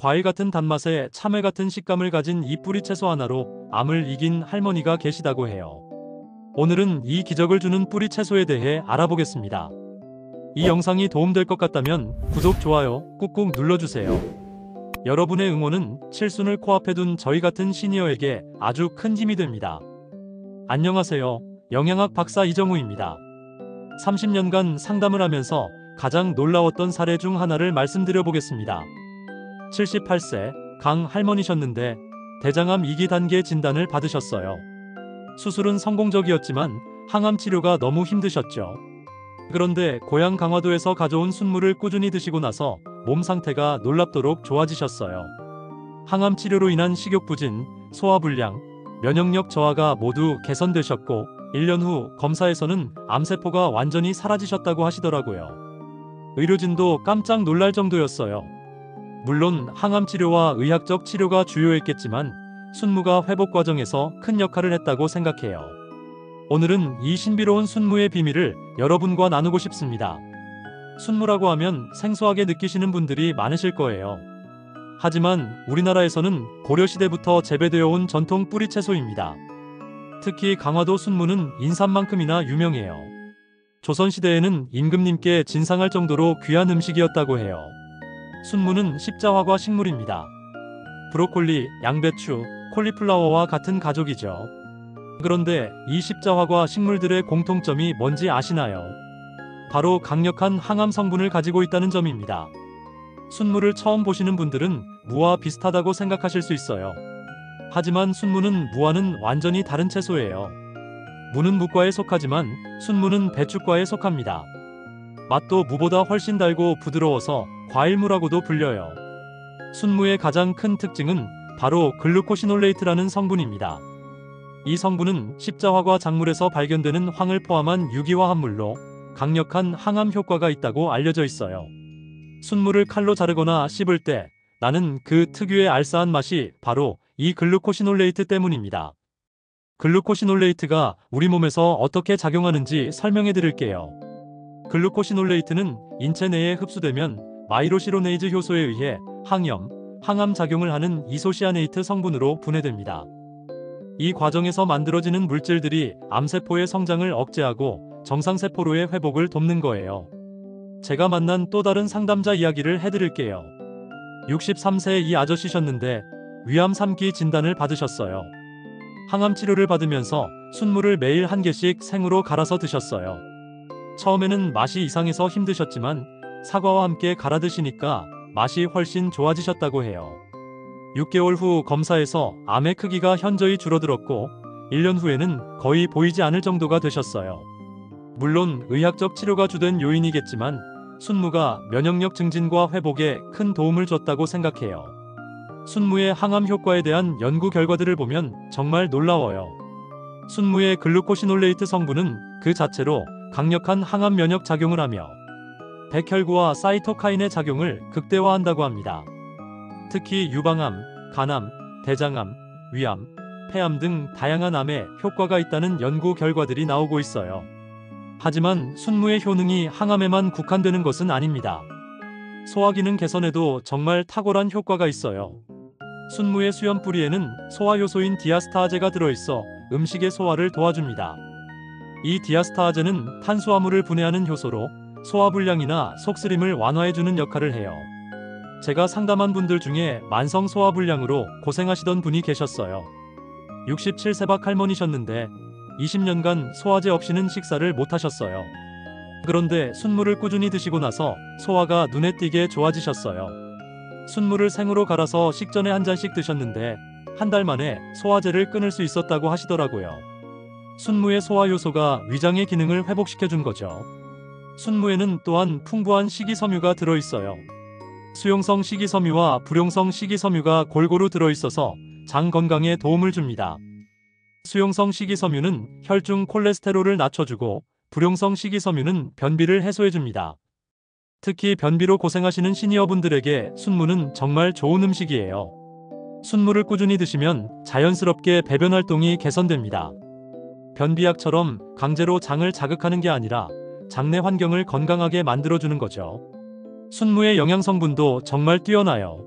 과일 같은 단맛에 참외 같은 식감을 가진 이 뿌리 채소 하나로 암을 이긴 할머니가 계시다고 해요. 오늘은 이 기적을 주는 뿌리 채소에 대해 알아보겠습니다. 이 영상이 도움될 것 같다면 구독, 좋아요 꾹꾹 눌러주세요. 여러분의 응원은 칠순을 코앞에 둔 저희 같은 시니어에게 아주 큰 힘이 됩니다. 안녕하세요. 영양학 박사 이정우입니다. 30년간 상담을 하면서 가장 놀라웠던 사례 중 하나를 말씀드려 보겠습니다. 78세 강 할머니셨는데 대장암 2기 단계 진단을 받으셨어요. 수술은 성공적이었지만 항암 치료가 너무 힘드셨죠. 그런데 고향 강화도에서 가져온 순무를 꾸준히 드시고 나서 몸 상태가 놀랍도록 좋아지셨어요. 항암 치료로 인한 식욕부진, 소화불량, 면역력 저하가 모두 개선되셨고 1년 후 검사에서는 암세포가 완전히 사라지셨다고 하시더라고요. 의료진도 깜짝 놀랄 정도였어요. 물론 항암 치료와 의학적 치료가 주요했겠지만 순무가 회복 과정에서 큰 역할을 했다고 생각해요. 오늘은 이 신비로운 순무의 비밀을 여러분과 나누고 싶습니다. 순무라고 하면 생소하게 느끼시는 분들이 많으실 거예요. 하지만 우리나라에서는 고려시대부터 재배되어 온 전통 뿌리 채소입니다. 특히 강화도 순무는 인삼만큼이나 유명해요. 조선시대에는 임금님께 진상할 정도로 귀한 음식이었다고 해요. 순무는 십자화과 식물입니다. 브로콜리, 양배추, 콜리플라워와 같은 가족이죠. 그런데 이 십자화과 식물들의 공통점이 뭔지 아시나요? 바로 강력한 항암 성분을 가지고 있다는 점입니다. 순무를 처음 보시는 분들은 무와 비슷하다고 생각하실 수 있어요. 하지만 순무는 무와는 완전히 다른 채소예요. 무는 무과에 속하지만 순무는 배추과에 속합니다. 맛도 무보다 훨씬 달고 부드러워서 과일무라고도 불려요. 순무의 가장 큰 특징은 바로 글루코시놀레이트라는 성분입니다. 이 성분은 십자화과 작물에서 발견되는 황을 포함한 유기화합물로 강력한 항암 효과가 있다고 알려져 있어요. 순무를 칼로 자르거나 씹을 때 나는 그 특유의 알싸한 맛이 바로 이 글루코시놀레이트 때문입니다. 글루코시놀레이트가 우리 몸에서 어떻게 작용하는지 설명해 드릴게요. 글루코시놀레이트는 인체 내에 흡수되면 마이로시로네이즈 효소에 의해 항염, 항암 작용을 하는 이소시아네이트 성분으로 분해됩니다. 이 과정에서 만들어지는 물질들이 암세포의 성장을 억제하고 정상세포로의 회복을 돕는 거예요. 제가 만난 또 다른 상담자 이야기를 해드릴게요. 63세의 이 아저씨셨는데 위암 3기 진단을 받으셨어요. 항암 치료를 받으면서 순무를 매일 한 개씩 생으로 갈아서 드셨어요. 처음에는 맛이 이상해서 힘드셨지만 사과와 함께 갈아 드시니까 맛이 훨씬 좋아지셨다고 해요. 6개월 후 검사에서 암의 크기가 현저히 줄어들었고 1년 후에는 거의 보이지 않을 정도가 되셨어요. 물론 의학적 치료가 주된 요인이겠지만 순무가 면역력 증진과 회복에 큰 도움을 줬다고 생각해요. 순무의 항암 효과에 대한 연구 결과들을 보면 정말 놀라워요. 순무의 글루코시놀레이트 성분은 그 자체로 강력한 항암 면역 작용을 하며 백혈구와 사이토카인의 작용을 극대화한다고 합니다. 특히 유방암, 간암, 대장암, 위암, 폐암 등 다양한 암에 효과가 있다는 연구 결과들이 나오고 있어요. 하지만 순무의 효능이 항암에만 국한되는 것은 아닙니다. 소화기능 개선에도 정말 탁월한 효과가 있어요. 순무의 수염 뿌리에는 소화효소인 디아스타아제가 들어있어 음식의 소화를 도와줍니다. 이 디아스타아제는 탄수화물을 분해하는 효소로 소화불량이나 속쓰림을 완화해주는 역할을 해요. 제가 상담한 분들 중에 만성 소화불량으로 고생하시던 분이 계셨어요. 67세 박 할머니셨는데 20년간 소화제 없이는 식사를 못하셨어요. 그런데 순무를 꾸준히 드시고 나서 소화가 눈에 띄게 좋아지셨어요. 순무를 생으로 갈아서 식전에 한 잔씩 드셨는데 한 달 만에 소화제를 끊을 수 있었다고 하시더라고요. 순무의 소화효소가 위장의 기능을 회복시켜준 거죠. 순무에는 또한 풍부한 식이섬유가 들어있어요. 수용성 식이섬유와 불용성 식이섬유가 골고루 들어있어서 장 건강에 도움을 줍니다. 수용성 식이섬유는 혈중 콜레스테롤을 낮춰주고 불용성 식이섬유는 변비를 해소해줍니다. 특히 변비로 고생하시는 시니어분들에게 순무는 정말 좋은 음식이에요. 순무를 꾸준히 드시면 자연스럽게 배변 활동이 개선됩니다. 변비약처럼 강제로 장을 자극하는 게 아니라 장내 환경을 건강하게 만들어주는 거죠. 순무의 영양성분도 정말 뛰어나요.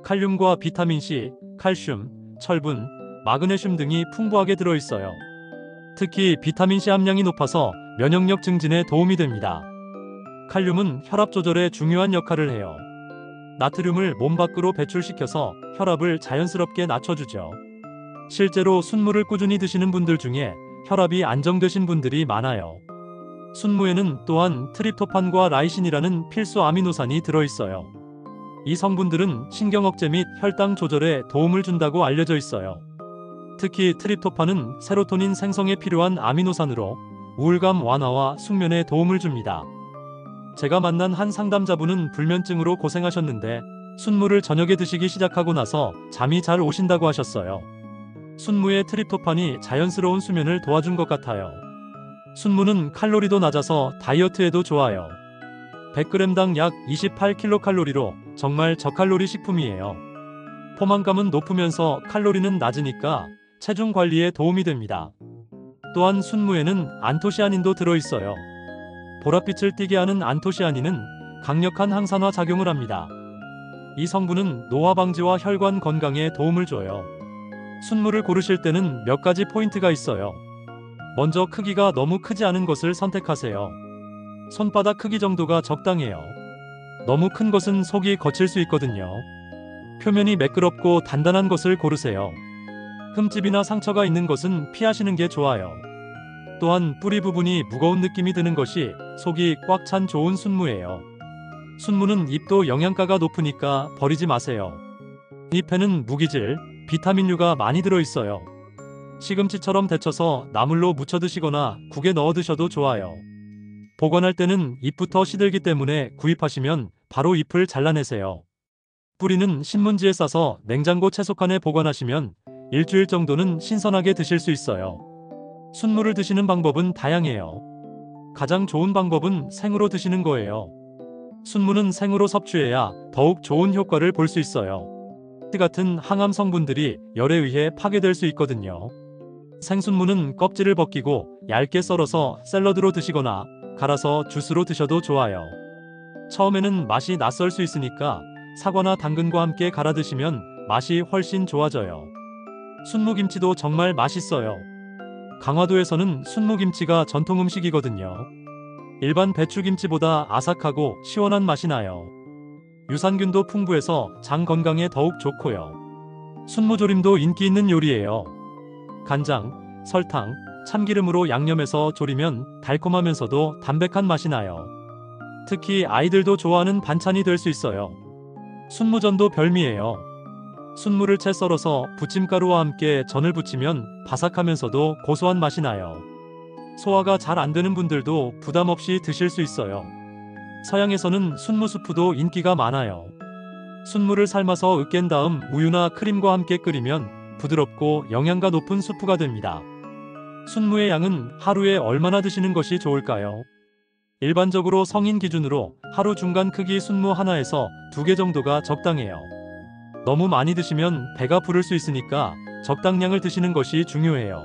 칼륨과 비타민 C, 칼슘, 철분, 마그네슘 등이 풍부하게 들어있어요. 특히 비타민 C 함량이 높아서 면역력 증진에 도움이 됩니다. 칼륨은 혈압 조절에 중요한 역할을 해요. 나트륨을 몸 밖으로 배출시켜서 혈압을 자연스럽게 낮춰주죠. 실제로 순무를 꾸준히 드시는 분들 중에 혈압이 안정되신 분들이 많아요. 순무에는 또한 트립토판과 라이신이라는 필수 아미노산이 들어있어요. 이 성분들은 신경 억제 및 혈당 조절에 도움을 준다고 알려져 있어요. 특히 트립토판은 세로토닌 생성에 필요한 아미노산으로 우울감 완화와 숙면에 도움을 줍니다. 제가 만난 한 상담자분은 불면증으로 고생하셨는데 순무를 저녁에 드시기 시작하고 나서 잠이 잘 오신다고 하셨어요. 순무의 트립토판이 자연스러운 수면을 도와준 것 같아요. 순무는 칼로리도 낮아서 다이어트에도 좋아요. 100g당 약 28kcal로 정말 저칼로리 식품이에요. 포만감은 높으면서 칼로리는 낮으니까 체중 관리에 도움이 됩니다. 또한 순무에는 안토시아닌도 들어있어요. 보랏빛을 띠게 하는 안토시아닌은 강력한 항산화 작용을 합니다. 이 성분은 노화 방지와 혈관 건강에 도움을 줘요. 순무를 고르실 때는 몇 가지 포인트가 있어요. 먼저 크기가 너무 크지 않은 것을 선택하세요. 손바닥 크기 정도가 적당해요. 너무 큰 것은 속이 거칠 수 있거든요. 표면이 매끄럽고 단단한 것을 고르세요. 흠집이나 상처가 있는 것은 피하시는 게 좋아요. 또한 뿌리 부분이 무거운 느낌이 드는 것이 속이 꽉 찬 좋은 순무예요. 순무는 잎도 영양가가 높으니까 버리지 마세요. 잎에는 무기질, 비타민류가 많이 들어있어요. 시금치처럼 데쳐서 나물로 무쳐 드시거나 국에 넣어 드셔도 좋아요. 보관할 때는 잎부터 시들기 때문에 구입하시면 바로 잎을 잘라내세요. 뿌리는 신문지에 싸서 냉장고 채소칸에 보관하시면 일주일 정도는 신선하게 드실 수 있어요. 순무를 드시는 방법은 다양해요. 가장 좋은 방법은 생으로 드시는 거예요. 순무는 생으로 섭취해야 더욱 좋은 효과를 볼 수 있어요. 같은 항암 성분들이 열에 의해 파괴될 수 있거든요. 생순무는 껍질을 벗기고 얇게 썰어서 샐러드로 드시거나 갈아서 주스로 드셔도 좋아요. 처음에는 맛이 낯설 수 있으니까 사과나 당근과 함께 갈아 드시면 맛이 훨씬 좋아져요. 순무김치도 정말 맛있어요. 강화도에서는 순무김치가 전통 음식이거든요. 일반 배추김치보다 아삭하고 시원한 맛이 나요. 유산균도 풍부해서 장 건강에 더욱 좋고요. 순무조림도 인기 있는 요리예요. 간장, 설탕, 참기름으로 양념해서 조리면 달콤하면서도 담백한 맛이 나요. 특히 아이들도 좋아하는 반찬이 될 수 있어요. 순무전도 별미예요. 순무를 채 썰어서 부침가루와 함께 전을 부치면 바삭하면서도 고소한 맛이 나요. 소화가 잘 안 되는 분들도 부담 없이 드실 수 있어요. 서양에서는 순무 수프도 인기가 많아요. 순무를 삶아서 으깬 다음 우유나 크림과 함께 끓이면 부드럽고 영양가 높은 수프가 됩니다. 순무의 양은 하루에 얼마나 드시는 것이 좋을까요? 일반적으로 성인 기준으로 하루 중간 크기 순무 하나에서 2개 정도가 적당해요. 너무 많이 드시면 배가 부를 수 있으니까 적당량을 드시는 것이 중요해요.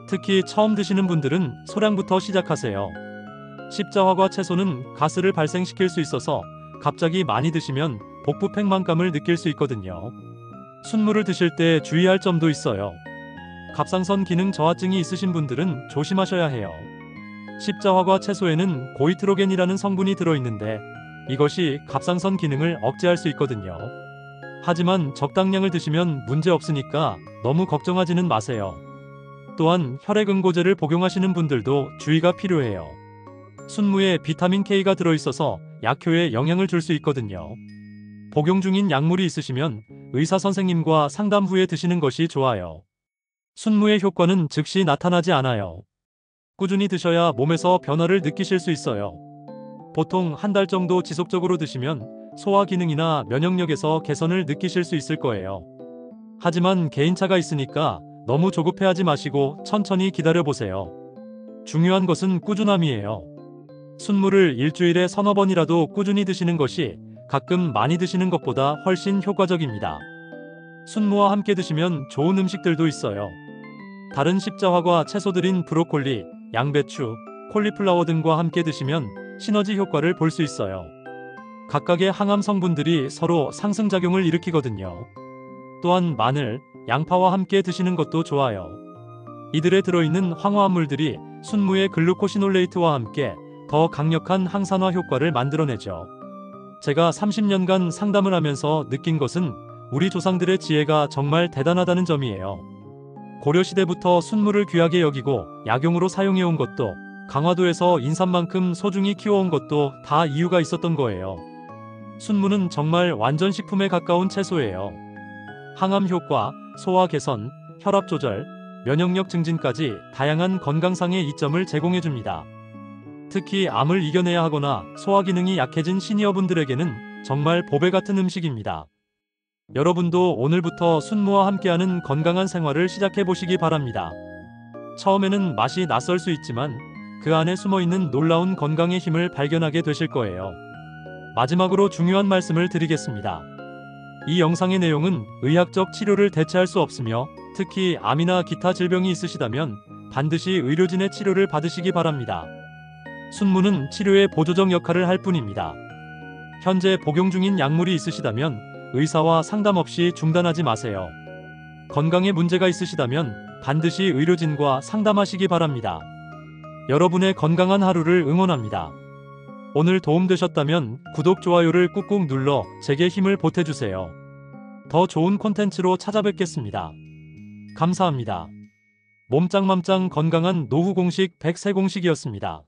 특히 처음 드시는 분들은 소량부터 시작하세요. 십자화과 채소는 가스를 발생시킬 수 있어서 갑자기 많이 드시면 복부 팽만감을 느낄 수 있거든요. 순무를 드실 때 주의할 점도 있어요. 갑상선 기능 저하증이 있으신 분들은 조심하셔야 해요. 십자화과 채소에는 고이트로겐이라는 성분이 들어있는데 이것이 갑상선 기능을 억제할 수 있거든요. 하지만 적당량을 드시면 문제 없으니까 너무 걱정하지는 마세요. 또한 혈액응고제를 복용하시는 분들도 주의가 필요해요. 순무에 비타민 K가 들어있어서 약효에 영향을 줄 수 있거든요. 복용 중인 약물이 있으시면 의사 선생님과 상담 후에 드시는 것이 좋아요. 순무의 효과는 즉시 나타나지 않아요. 꾸준히 드셔야 몸에서 변화를 느끼실 수 있어요. 보통 한 달 정도 지속적으로 드시면 소화 기능이나 면역력에서 개선을 느끼실 수 있을 거예요. 하지만 개인차가 있으니까 너무 조급해하지 마시고 천천히 기다려보세요. 중요한 것은 꾸준함이에요. 순무를 일주일에 서너 번이라도 꾸준히 드시는 것이 가끔 많이 드시는 것보다 훨씬 효과적입니다. 순무와 함께 드시면 좋은 음식들도 있어요. 다른 십자화과 채소들인 브로콜리, 양배추, 콜리플라워 등과 함께 드시면 시너지 효과를 볼 수 있어요. 각각의 항암 성분들이 서로 상승작용을 일으키거든요. 또한 마늘, 양파와 함께 드시는 것도 좋아요. 이들에 들어있는 황화합물들이 순무의 글루코시놀레이트와 함께 더 강력한 항산화 효과를 만들어내죠. 제가 30년간 상담을 하면서 느낀 것은 우리 조상들의 지혜가 정말 대단하다는 점이에요. 고려시대부터 순무를 귀하게 여기고 약용으로 사용해온 것도, 강화도에서 인삼만큼 소중히 키워온 것도 다 이유가 있었던 거예요. 순무는 정말 완전 식품에 가까운 채소예요. 항암 효과, 소화 개선, 혈압 조절, 면역력 증진까지 다양한 건강상의 이점을 제공해줍니다. 특히 암을 이겨내야 하거나 소화 기능이 약해진 시니어분들에게는 정말 보배 같은 음식입니다. 여러분도 오늘부터 순무와 함께하는 건강한 생활을 시작해보시기 바랍니다. 처음에는 맛이 낯설 수 있지만 그 안에 숨어있는 놀라운 건강의 힘을 발견하게 되실 거예요. 마지막으로 중요한 말씀을 드리겠습니다. 이 영상의 내용은 의학적 치료를 대체할 수 없으며 특히 암이나 기타 질병이 있으시다면 반드시 의료진의 치료를 받으시기 바랍니다. 순무는 치료의 보조적 역할을 할 뿐입니다. 현재 복용 중인 약물이 있으시다면 의사와 상담 없이 중단하지 마세요. 건강에 문제가 있으시다면 반드시 의료진과 상담하시기 바랍니다. 여러분의 건강한 하루를 응원합니다. 오늘 도움되셨다면 구독, 좋아요를 꾹꾹 눌러 제게 힘을 보태주세요. 더 좋은 콘텐츠로 찾아뵙겠습니다. 감사합니다. 몸짱맘짱 건강한 노후 공식 100세 공식이었습니다.